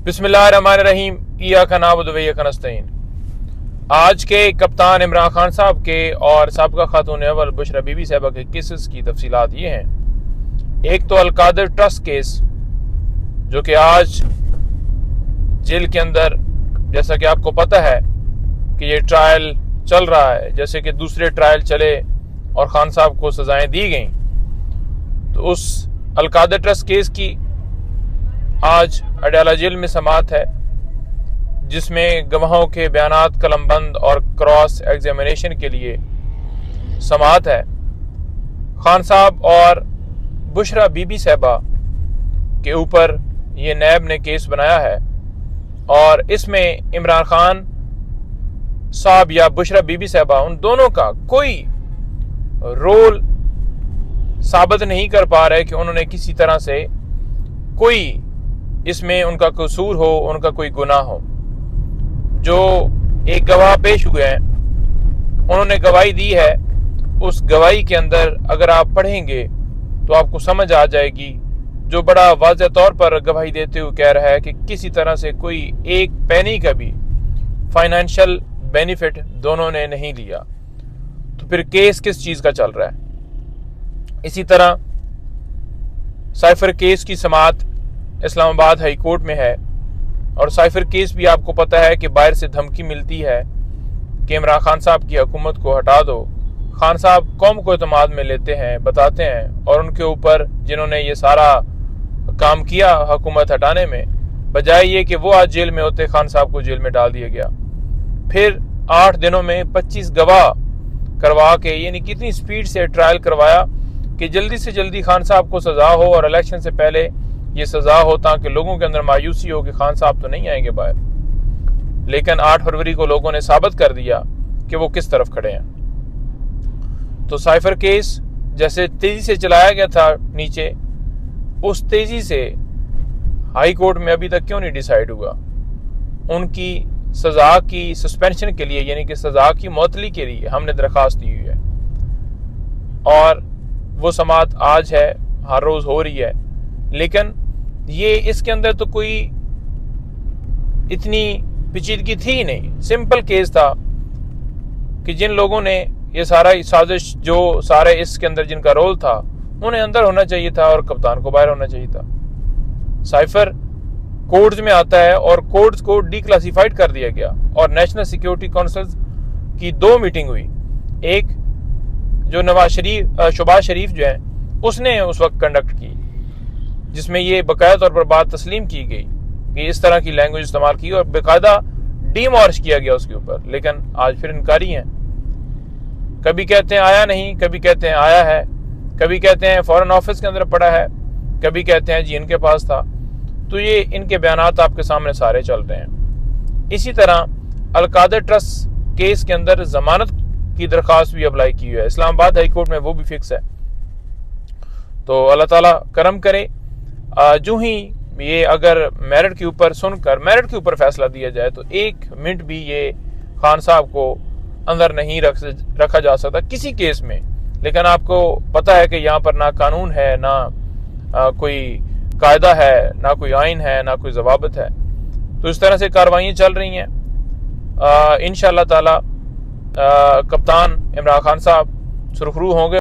बिस्मिल्लाहिर्रहमानिर्रहीम इय्याका नअबुदु व इय्याका नस्तईन। आज के कप्तान इमरान खान साहब के और साबिक़ा खातून अव्वल बुशरा बीबी साहिबा के केसेस की तफसीलात ये हैं। एक तो अलकादर ट्रस्ट केस, जो कि आज जेल के अंदर, जैसा कि आपको पता है कि ये ट्रायल चल रहा है, जैसे कि दूसरे ट्रायल चले और खान साहब को सजाएं दी गई, तो उस अलकादर ट्रस्ट केस की आज अडयाला जेल में समाअत है, जिसमें गवाहों के बयानात कलमबंद और क्रॉस एग्जामिनेशन के लिए समाअत है। खान साहब और बुशरा बीबी साहिबा के ऊपर ये नैब ने केस बनाया है और इसमें इमरान खान साहब या बुशरा बीबी साहिबा, उन दोनों का कोई रोल साबित नहीं कर पा रहे कि उन्होंने किसी तरह से कोई इसमें उनका कसूर हो, उनका कोई गुनाह हो। जो एक गवाह पेश हुए हैं, उन्होंने गवाही दी है। उस गवाही के अंदर अगर आप पढ़ेंगे तो आपको समझ आ जाएगी, जो बड़ा वाज़ेह तौर पर गवाही देते हुए कह रहा है कि किसी तरह से कोई एक पैनी का भी फाइनेंशियल बेनिफिट दोनों ने नहीं लिया। तो फिर केस किस चीज़ का चल रहा है? इसी तरह साइफर केस की समाअत इस्लामाबाद हाई कोर्ट में है और साइफर केस भी आपको पता है कि बाहर से धमकी मिलती है कि इमरान खान साहब की हुकूमत को हटा दो। खान साहब कौम को एतमाद में लेते हैं, बताते हैं, और उनके ऊपर जिन्होंने ये सारा काम किया हुकूमत हटाने में, बजाय ये कि वो आज जेल में होते, खान साहब को जेल में डाल दिया गया। फिर 8 दिनों में 25 गवाह करवा के, यानी कितनी स्पीड से ट्रायल करवाया कि जल्दी से जल्दी खान साहब को सजा हो और इलेक्शन से पहले ये सजा हो, ताकि लोगों के अंदर मायूसी हो कि खान साहब तो नहीं आएंगे बाहर। लेकिन 8 फरवरी को लोगों ने साबित कर दिया कि वो किस तरफ खड़े हैं। तो साइफर केस जैसे तेजी से चलाया गया था नीचे, उस तेजी से हाई कोर्ट में अभी तक क्यों नहीं डिसाइड हुआ? उनकी सजा की सस्पेंशन के लिए, यानी कि सजा की मुअत्तली के लिए हमने दरखास्त दी हुई है और वो समाअत आज है, हर रोज हो रही है। लेकिन ये इसके अंदर तो कोई इतनी पेचीदगी थी ही नहीं। सिंपल केस था कि जिन लोगों ने ये सारा साजिश, जो सारे इसके अंदर जिनका रोल था, उन्हें अंदर होना चाहिए था और कप्तान को बाहर होना चाहिए था। साइफर कोर्ट्स में आता है और कोर्ट्स को डिक्लासिफाइड कर दिया गया और नेशनल सिक्योरिटी काउंसिल की 2 मीटिंग हुई। एक जो शहबाज शरीफ जो है, उसने उस वक्त कंडक्ट की, जिसमें ये बाकायदा तौर पर बात तस्लीम की गई कि इस तरह की लैंग्वेज इस्तेमाल की और बाकायदा डीमॉर्श किया गया उसके ऊपर। लेकिन आज फिर इनकारी हैं। कभी कहते हैं आया नहीं, कभी कहते हैं आया है, कभी कहते हैं फॉरेन ऑफिस के अंदर पड़ा है, कभी कहते हैं जी इनके पास था। तो ये इनके बयानात आपके सामने सारे चल रहे हैं। इसी तरह अलकादर ट्रस्ट केस के अंदर जमानत की दरखास्त भी अप्लाई की हुई है इस्लामाबाद हाई कोर्ट में, वो भी फिक्स है। तो अल्लाह ताला करम करे, जो ही ये अगर मेरिट के ऊपर सुनकर मेरिट के ऊपर फैसला दिया जाए तो 1 मिनट भी ये खान साहब को अंदर नहीं रखा जा सकता किसी केस में। लेकिन आपको पता है कि यहाँ पर ना कानून है, ना कोई कायदा है, ना कोई आइन है, ना कोई ज़वाबित है। तो इस तरह से कार्रवाइयाँ चल रही हैं। इंशाअल्लाह ताला कप्तान इमरान खान साहब सुरखरू होंगे।